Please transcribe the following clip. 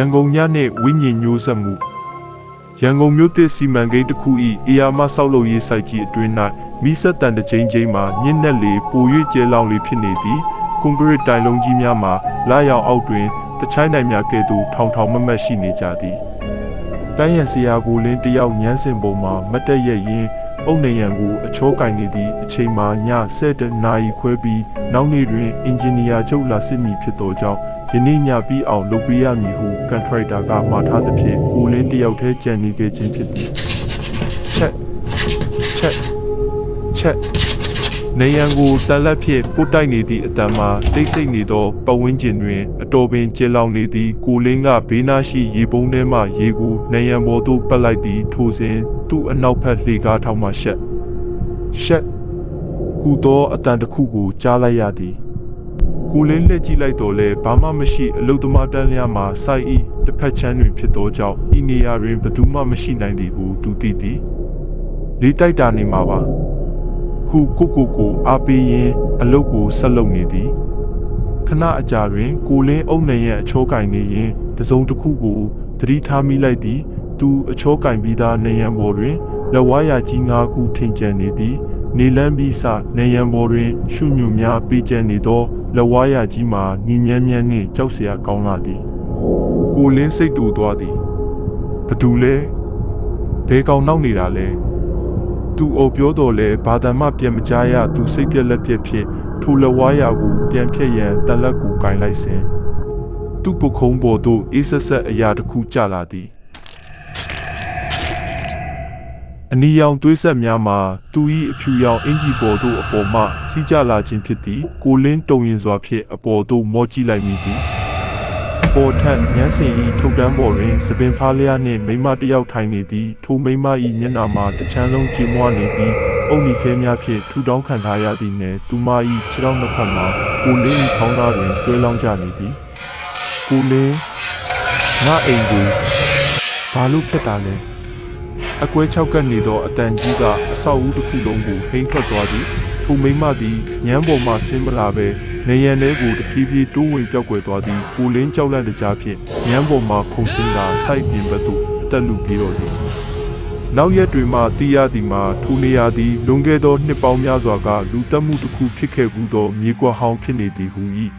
န်ကုန်ညနှင့်ဝိညာဉ်ညှိုးဆက်မှုရန်ကုန်မြို့သစ်စီမံကိန်းတစ်ခု၏အေယာမဆောက်လုပ်ရေးစိုက်ကြီးအတွင်း၌မိဆက်တန်တစ်ချိန်ချိန်မှာညစ်နက်လေပို၍ကျဲလောင်လေဖြစ်နေသည်ကွန်ကရစ်တိုင်လုံးကြီးများမှာလာရောက်အောက်တွင်တချိုင်းနိုင်များကဲ့သို့ထောင်ထောင်မမတ်ရှိနေကြသည်တိုင်းရန်ဆရာကိုလင်းတယောက်ညမ်းစင်ပုံမှာမတ်တက်ရက်ရင်းအုတ်နေရန်ကိုအချောကင်နေသည့်အချိန်မှာည7:00နာရီခွဲပြီးနောက်နေ့တွင်အင်ဂျင်နီယာချုပ်လာစစ်မီဖြစ်သောကြောင့်ယနေ့ညပြီးအောင်လုပ်ပေးရမည်ဟုကန်ထရိုက်တာကမှာထားသဖြင့်ကိုလင်းတယောက်တည်းကြံနေခဲ့ခြင်းဖြစ်သည်ချက်နေရန်ကိုတန်လက်ဖြင့်ပုတ်တိုက်နေသည့်အတန်မှာတိတ်ဆိတ်နေသောပတ်ဝန်းကျင်တွင်အတော်ပင်ကျလောင်နေသည့်ကိုလင်းကဘေးနားရှိရေပုံးထဲမှရေကိုနေရန်ပေါ်သို့ပတ်လိုက်သည့်ထိုစဉ်သူ့အနောက်ဘက်လှေကားထောင်မှရှက်ဟူသောအတန်တစ်ခုကိုကြားလိုက်ရသည်ကိုလင်းလက်ကြည့်လိုက်တော့လဲဘာမှမရှိအလုသမားတန်းလျားမှာစိုက်ဤတစ်ဖက်ချမ်းတွင်ဖြစ်သောကြောင့်ဤနေရာတွင်ဘယ်သူမှမရှိနိုင်သည်ကိုသူသိသည်လေးတိုက်တာနေမှာပါဟုကိုအားပေးရင်းအလုတ်ကိုဆက်လုပ်နေသည်ခဏအကြာတွင်ကိုလင်းအုံနေရန်အချောကင်နေရင်တစုံတစ်ခုကိုသတိထားမိလိုက်သည်သူအချောကင်ပြီးသားနေရန်ပေါ်တွင်လက်ဝါးရကြီး5ခုထင်ကျန်နေသည်နေလန်းပြီးစနေရန်ပေါ်တွင်ရှုညွများပေးကျန်နေသောလက်ဝါးရကြီးမှာညီမြန်းမြန်းနှင့်ကြောက်စရာကောင်းလာသည်ကိုလင်းစိတ်တူသွားသည်ဘသူလဲဘဲကောင်နောက်နေတာလဲသူအုပ်ပြောတော်လဲဘာသာမှပြန်မကြားရသူစိတ်ပြက်လက်ပြက်ဖြစ်ထိုလက်ဝါးရကိုပြန်ဖြတ်ရန်တလက်ကိုကင်လိုက်စဉ်သူ့ပုခုံးပေါ်သို့အေးဆက်ဆက်အရာတစ်ခုကျလာသည်အနီရောင်သွေးဆက်များမှာသူ၏အဖြူရောင်အင်ဂျီပေါ်သို့အပေါ်မှစီးကျလာခြင်းဖြစ်သည်ကိုလင်းတုံရင်စွာဖြင့်အပေါ်သို့မော့ကြည့်လိုက်မိသည်ပေါ်ထက်ညမ်းစင်၏ထုတ်တန်းပေါ်တွင်စပင်ဖားလျားနှင့်မိမတယောက်ထိုင်နေသည်ထိုမိမ၏မျက်နှာမှာတချမ်းလုံးကြေမွနေပြီးအုံနီခဲများဖြင့်ထူထောင်ခံထားရသည်နှင့်သူမ၏ခြေထောက်နှစ်ဖက်မှာကိုလင်း၏ခေါင်းသားတွင်တွဲလောင်းကြနေသည်ကိုလင်းငါအိမ်ကိုဘာလို့ဖြစ်တာလဲအကွဲ6ကပ်နေသောအတန်ကြီးကအဆောက်အဦတစ်ခုလုံးကိုဟိန်းထွက်သွားသည်ထိုမိမသည်ညမ်းပေါ်မှဆင်းမလာပဲနေရန်ထဲကိုတဖြည်းဖြည်းတိုးဝင်ပြောက်ကွယ်သွားသည်ကိုလင်းကြောက်လန့်တကြားဖြင့်ညမ်းပေါ်မှခုန်ဆင်းကာစိုက်ပြင်ဘက်သို့တက်လူပြေတော့သည်နောက်ရက်တွေမှသိရသည်မှာထိုနေရာသည်လွန်ခဲ့သောနှစ်ပေါင်းများစွာကလူတက်မှုတစ်ခုဖြစ်ခဲ့ဘူးသောမြေကွက်ဟောင်းဖြစ်နေသည်ဟူ၏